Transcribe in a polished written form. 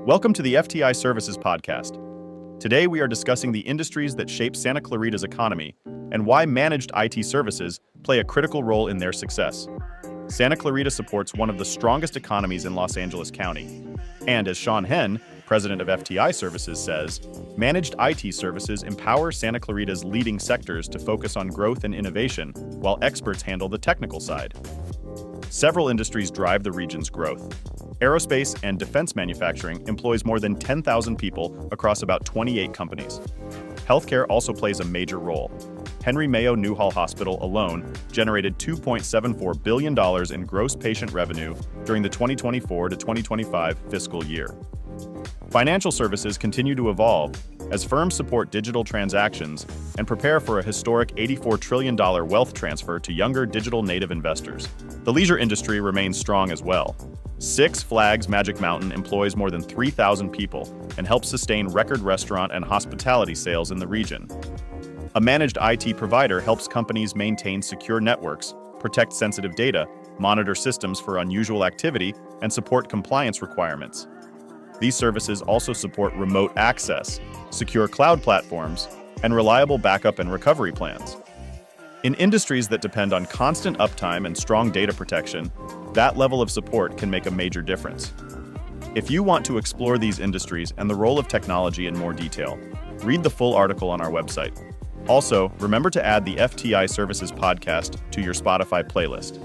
Welcome to the FTI Services Podcast. Today we are discussing the industries that shape Santa Clarita's economy and why managed IT services play a critical role in their success. Santa Clarita supports one of the strongest economies in Los Angeles County. And as Sean Henn, president of FTI Services, says, managed IT services empower Santa Clarita's leading sectors to focus on growth and innovation, while experts handle the technical side. Several industries drive the region's growth. Aerospace and defense manufacturing employs more than 10,000 people across about 28 companies. Healthcare also plays a major role. Henry Mayo Newhall Hospital alone generated $2.74 billion in gross patient revenue during the 2024 to 2025 fiscal year. Financial services continue to evolve as firms support digital transactions and prepare for a historic $84 trillion wealth transfer to younger digital native investors. The leisure industry remains strong as well. Six Flags Magic Mountain employs more than 3,000 people and helps sustain record restaurant and hospitality sales in the region. A managed IT provider helps companies maintain secure networks, protect sensitive data, monitor systems for unusual activity, and support compliance requirements. These services also support remote access, secure cloud platforms, and reliable backup and recovery plans. In industries that depend on constant uptime and strong data protection, that level of support can make a major difference. If you want to explore these industries and the role of technology in more detail, read the full article on our website. Also, remember to add the FTI Services podcast to your Spotify playlist.